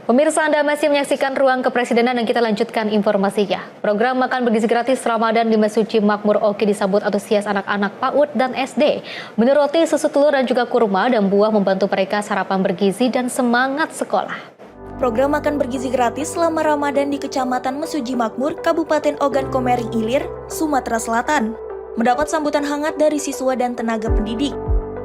Pemirsa, Anda masih menyaksikan Ruang Kepresidenan dan kita lanjutkan informasinya. Program makan bergizi gratis Ramadan di Masjid Makmur Oki disambut antusias anak-anak PAUD dan SD. Menyeroti susu telur dan juga kurma dan buah membantu mereka sarapan bergizi dan semangat sekolah. Program makan bergizi gratis selama Ramadan di Kecamatan Mesuji Makmur, Kabupaten Ogan Komering Ilir, Sumatera Selatan, mendapat sambutan hangat dari siswa dan tenaga pendidik.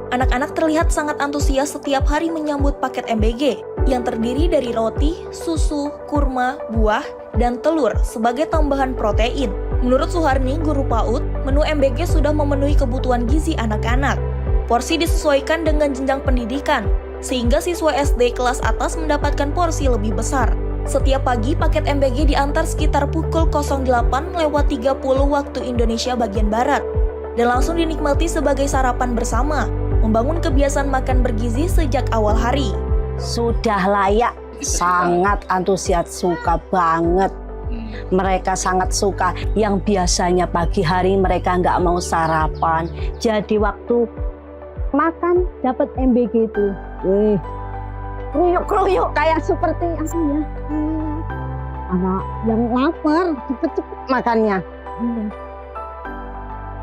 Anak-anak terlihat sangat antusias setiap hari menyambut paket MBG yang terdiri dari roti, susu, kurma, buah, dan telur sebagai tambahan protein. Menurut Suharni, guru PAUD, menu MBG sudah memenuhi kebutuhan gizi anak-anak. Porsi disesuaikan dengan jenjang pendidikan, sehingga siswa SD kelas atas mendapatkan porsi lebih besar. Setiap pagi, paket MBG diantar sekitar pukul 08.30 waktu Indonesia bagian Barat, dan langsung dinikmati sebagai sarapan bersama, membangun kebiasaan makan bergizi sejak awal hari. Sudah layak, sangat antusias, suka banget. Mereka sangat suka, yang biasanya pagi hari mereka nggak mau sarapan. Jadi waktu makan dapat MBG itu, kruyuk-kruyuk kayak seperti aslinya. Anak yang lapar, cepet-cepet makannya.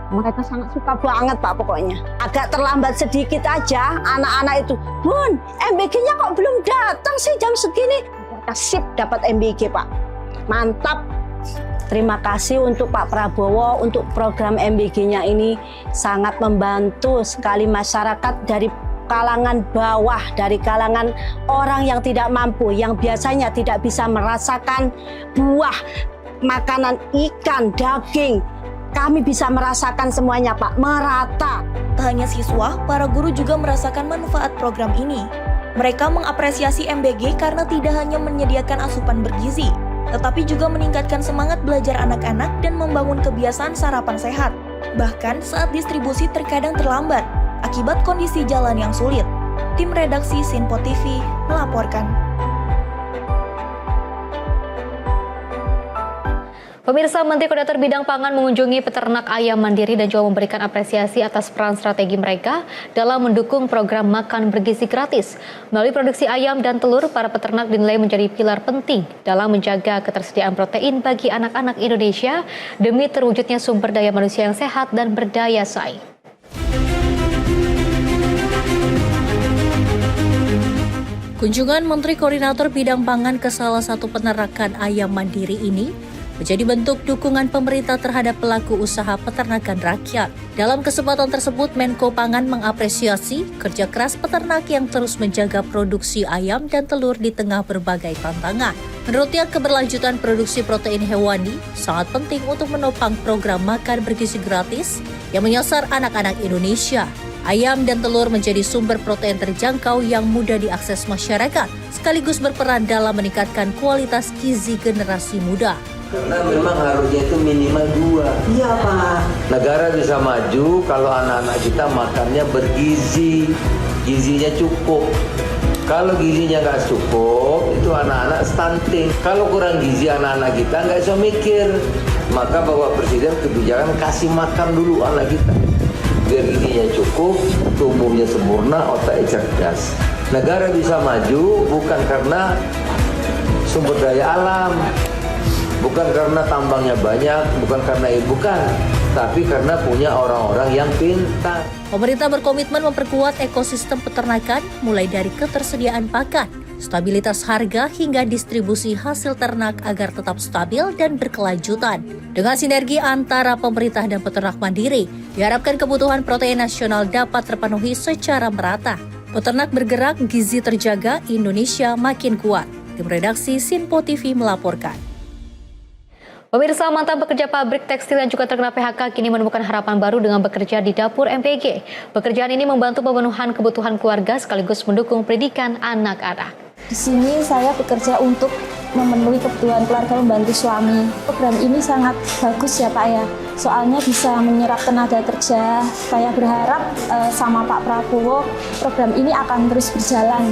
Mereka sangat suka banget Pak pokoknya. Agak terlambat sedikit aja anak-anak itu. Bun, MBG-nya kok belum datang sih jam segini? Sip dapat MBG Pak. Mantap. Terima kasih untuk Pak Prabowo untuk program MBG-nya ini sangat membantu sekali masyarakat dari kalangan bawah, dari kalangan orang yang tidak mampu, yang biasanya tidak bisa merasakan buah, makanan ikan, daging. Kami bisa merasakan semuanya Pak, merata. Tak hanya siswa, para guru juga merasakan manfaat program ini. Mereka mengapresiasi MBG karena tidak hanya menyediakan asupan bergizi, tetapi juga meningkatkan semangat belajar anak-anak dan membangun kebiasaan sarapan sehat. Bahkan saat distribusi terkadang terlambat, akibat kondisi jalan yang sulit. Tim redaksi Sinpo TV melaporkan. Pemirsa, Menteri Koordinator Bidang Pangan mengunjungi peternak ayam mandiri dan juga memberikan apresiasi atas peran strategi mereka dalam mendukung program makan bergizi gratis. Melalui produksi ayam dan telur, para peternak dinilai menjadi pilar penting dalam menjaga ketersediaan protein bagi anak-anak Indonesia demi terwujudnya sumber daya manusia yang sehat dan berdaya saing. Kunjungan Menteri Koordinator Bidang Pangan ke salah satu peternakan ayam mandiri ini menjadi bentuk dukungan pemerintah terhadap pelaku usaha peternakan rakyat. Dalam kesempatan tersebut, Menko Pangan mengapresiasi kerja keras peternak yang terus menjaga produksi ayam dan telur di tengah berbagai tantangan. Menurutnya, keberlanjutan produksi protein hewani sangat penting untuk menopang program makan bergizi gratis yang menyasar anak-anak Indonesia. Ayam dan telur menjadi sumber protein terjangkau yang mudah diakses masyarakat, sekaligus berperan dalam meningkatkan kualitas gizi generasi muda. Karena memang harusnya itu minimal 2. Iya Pak. Negara bisa maju kalau anak-anak kita makannya bergizi, gizinya cukup. Kalau gizinya nggak cukup, itu anak-anak stunting. Kalau kurang gizi anak-anak kita nggak bisa mikir. Maka Bapak Presiden kebijakan kasih makan dulu anak kita. Biar gizinya cukup, tumbuhnya sempurna, otaknya cerdas. Negara bisa maju bukan karena sumber daya alam. Bukan karena tambangnya banyak, bukan karena tapi karena punya orang-orang yang pintar. Pemerintah berkomitmen memperkuat ekosistem peternakan mulai dari ketersediaan pakan, stabilitas harga hingga distribusi hasil ternak agar tetap stabil dan berkelanjutan. Dengan sinergi antara pemerintah dan peternak mandiri, diharapkan kebutuhan protein nasional dapat terpenuhi secara merata. Peternak bergerak, gizi terjaga, Indonesia makin kuat. Tim redaksi Sinpo TV melaporkan. Pemirsa, mantan pekerja pabrik tekstil yang juga terkena PHK kini menemukan harapan baru dengan bekerja di dapur MPG. Pekerjaan ini membantu pemenuhan kebutuhan keluarga sekaligus mendukung pendidikan anak-anak. Di sini saya bekerja untuk memenuhi kebutuhan keluarga membantu suami. Program ini sangat bagus ya Pak ya, soalnya bisa menyerap tenaga kerja. Saya berharap sama Pak Prabowo program ini akan terus berjalan.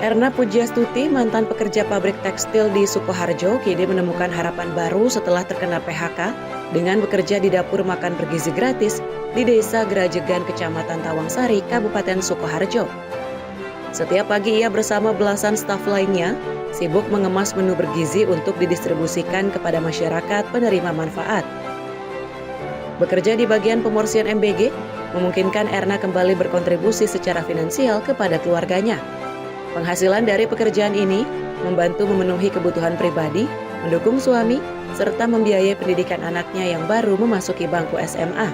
Erna Pujiastuti, mantan pekerja pabrik tekstil di Sukoharjo, kini menemukan harapan baru setelah terkena PHK dengan bekerja di dapur makan bergizi gratis di Desa Gerajegan, Kecamatan Tawangsari, Kabupaten Sukoharjo. Setiap pagi ia bersama belasan staf lainnya sibuk mengemas menu bergizi untuk didistribusikan kepada masyarakat penerima manfaat. Bekerja di bagian pemorsian MBG memungkinkan Erna kembali berkontribusi secara finansial kepada keluarganya. Penghasilan dari pekerjaan ini membantu memenuhi kebutuhan pribadi, mendukung suami, serta membiayai pendidikan anaknya yang baru memasuki bangku SMA.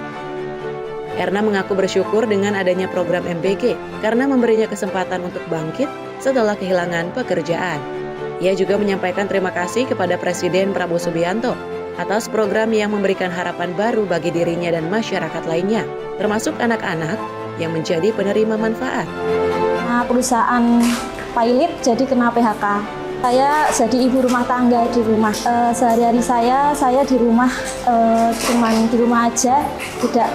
Erna mengaku bersyukur dengan adanya program MBG karena memberinya kesempatan untuk bangkit setelah kehilangan pekerjaan. Ia juga menyampaikan terima kasih kepada Presiden Prabowo Subianto atas program yang memberikan harapan baru bagi dirinya dan masyarakat lainnya, termasuk anak-anak yang menjadi penerima manfaat. Perusahaan pilot jadi kena PHK. Saya jadi ibu rumah tangga di rumah. Sehari-hari saya di rumah, cuman di rumah aja, tidak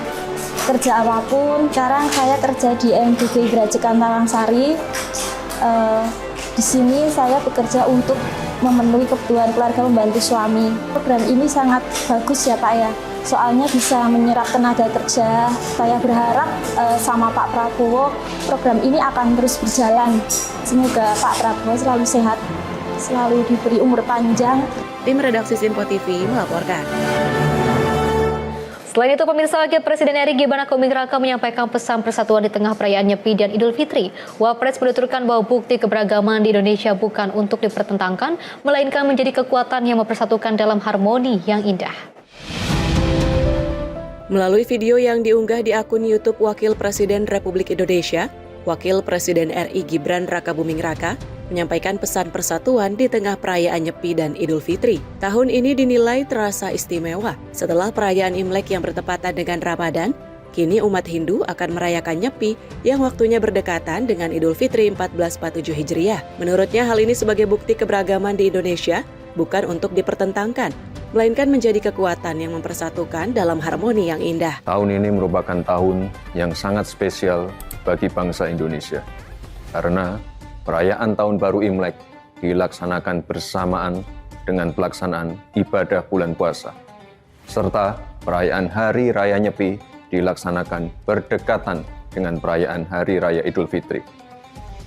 kerja apapun. Sekarang saya kerja di MBG Gerajegan Tawangsari. Di sini saya bekerja untuk memenuhi kebutuhan keluarga membantu suami. Program ini sangat bagus ya Pak ya, soalnya bisa menyerap tenaga kerja. Saya berharap sama Pak Prabowo program ini akan terus berjalan. Semoga Pak Prabowo selalu sehat, selalu diberi umur panjang. Tim redaksi Sinpo TV melaporkan. Selain itu, pemirsa, Wakil Presiden RI Gibran Rakabuming Raka menyampaikan pesan persatuan di tengah perayaan Nyepi dan Idul Fitri. Wapres menuturkan bahwa bukti keberagaman di Indonesia bukan untuk dipertentangkan, melainkan menjadi kekuatan yang mempersatukan dalam harmoni yang indah. Melalui video yang diunggah di akun YouTube Wakil Presiden Republik Indonesia, Wakil Presiden RI Gibran Rakabuming Raka menyampaikan pesan persatuan di tengah perayaan Nyepi dan Idul Fitri. Tahun ini dinilai terasa istimewa. Setelah perayaan Imlek yang bertepatan dengan Ramadan, kini umat Hindu akan merayakan Nyepi yang waktunya berdekatan dengan Idul Fitri 1447 Hijriah. Menurutnya hal ini sebagai bukti keberagaman di Indonesia bukan untuk dipertentangkan, melainkan menjadi kekuatan yang mempersatukan dalam harmoni yang indah. Tahun ini merupakan tahun yang sangat spesial bagi bangsa Indonesia, karena perayaan Tahun Baru Imlek dilaksanakan bersamaan dengan pelaksanaan ibadah bulan puasa, serta perayaan Hari Raya Nyepi dilaksanakan berdekatan dengan perayaan Hari Raya Idul Fitri.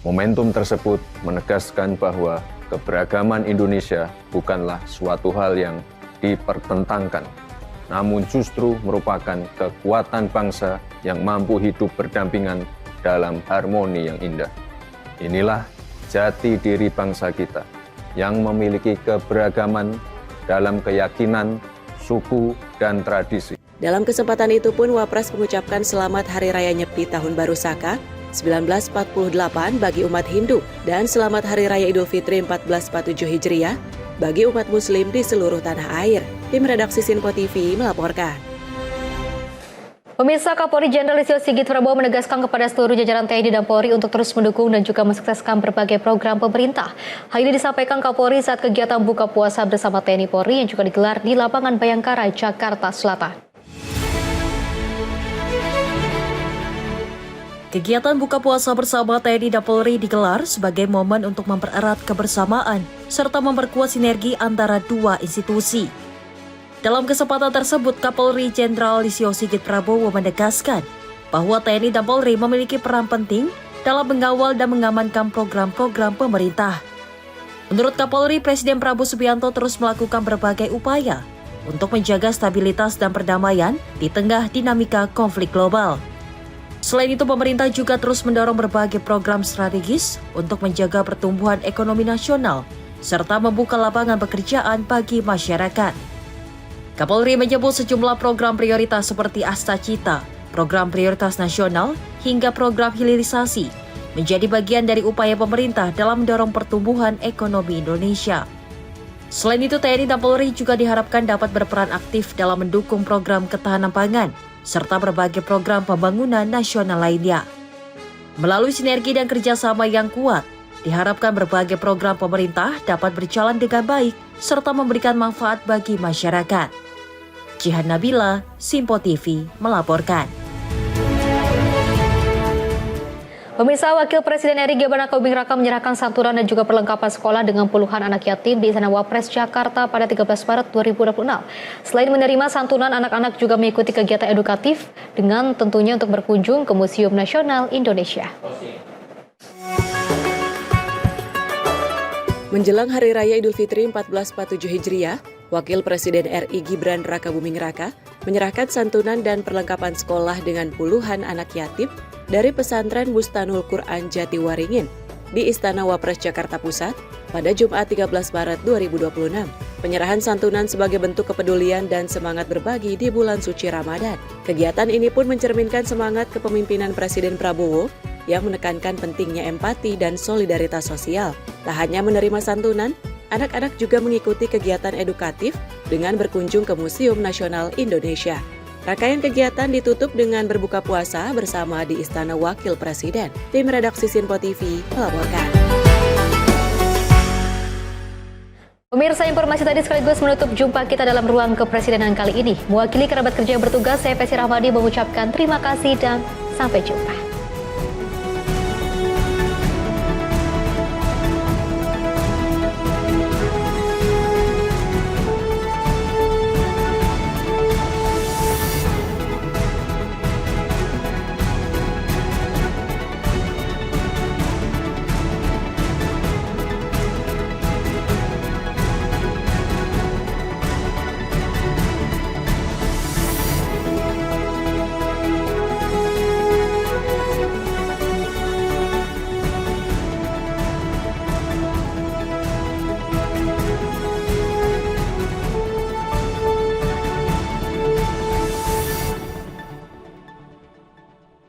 Momentum tersebut menegaskan bahwa keberagaman Indonesia bukanlah suatu hal yang dipertentangkan, namun justru merupakan kekuatan bangsa yang mampu hidup berdampingan dalam harmoni yang indah. Inilah jati diri bangsa kita yang memiliki keberagaman dalam keyakinan, suku, dan tradisi. Dalam kesempatan itu pun Wapres mengucapkan selamat Hari Raya Nyepi Tahun Baru Saka 1948 bagi umat Hindu dan selamat Hari Raya Idul Fitri 1447 Hijriah bagi umat Muslim di seluruh tanah air. Tim redaksi Sinpo TV melaporkan. Pemirsa, Kapolri Jenderal Listio Sigit Prabowo menegaskan kepada seluruh jajaran TNI dan Polri untuk terus mendukung dan juga mensukseskan berbagai program pemerintah. Hal ini disampaikan Kapolri saat kegiatan buka puasa bersama TNI Polri yang juga digelar di lapangan Bayangkara, Jakarta Selatan. Kegiatan buka puasa bersama TNI dan Polri digelar sebagai momen untuk mempererat kebersamaan serta memperkuat sinergi antara dua institusi. Dalam kesempatan tersebut, Kapolri Jenderal Listio Sigit Prabowo menegaskan bahwa TNI dan Polri memiliki peran penting dalam mengawal dan mengamankan program-program pemerintah. Menurut Kapolri, Presiden Prabowo Subianto terus melakukan berbagai upaya untuk menjaga stabilitas dan perdamaian di tengah dinamika konflik global. Selain itu, pemerintah juga terus mendorong berbagai program strategis untuk menjaga pertumbuhan ekonomi nasional serta membuka lapangan pekerjaan bagi masyarakat. Kapolri menyebut sejumlah program prioritas seperti Asta Cita, program prioritas nasional, hingga program hilirisasi menjadi bagian dari upaya pemerintah dalam mendorong pertumbuhan ekonomi Indonesia. Selain itu, TNI dan Polri juga diharapkan dapat berperan aktif dalam mendukung program ketahanan pangan, serta berbagai program pembangunan nasional lainnya. Melalui sinergi dan kerjasama yang kuat, Diharapkan berbagai program pemerintah dapat berjalan dengan baik serta memberikan manfaat bagi masyarakat. Jihan Nabila, Simpo TV, melaporkan. Pemirsa, Wakil Presiden RI Gibran Rakabuming Raka menyerahkan santunan dan juga perlengkapan sekolah dengan puluhan anak yatim di Istana Wapres Jakarta pada 13 Maret 2026. Selain menerima santunan, anak-anak juga mengikuti kegiatan edukatif dengan tentunya untuk berkunjung ke Museum Nasional Indonesia. Menjelang Hari Raya Idul Fitri 1447 Hijriah, Wakil Presiden RI Gibran Rakabuming Raka menyerahkan santunan dan perlengkapan sekolah dengan puluhan anak yatim dari pesantren Bustanul Quran Jatiwaringin di Istana Wapres Jakarta Pusat pada Jumat 13 Maret 2026. Penyerahan santunan sebagai bentuk kepedulian dan semangat berbagi di bulan suci Ramadan. Kegiatan ini pun mencerminkan semangat kepemimpinan Presiden Prabowo yang menekankan pentingnya empati dan solidaritas sosial. Tak hanya menerima santunan, anak-anak juga mengikuti kegiatan edukatif dengan berkunjung ke Museum Nasional Indonesia. Rangkaian kegiatan ditutup dengan berbuka puasa bersama di Istana Wakil Presiden. Tim Redaksi Simpo TV melaporkan. Pemirsa, informasi tadi sekaligus menutup jumpa kita dalam Ruang Kepresidenan kali ini. Mewakili kerabat kerja yang bertugas, saya Pesi Rahmadi mengucapkan terima kasih dan sampai jumpa.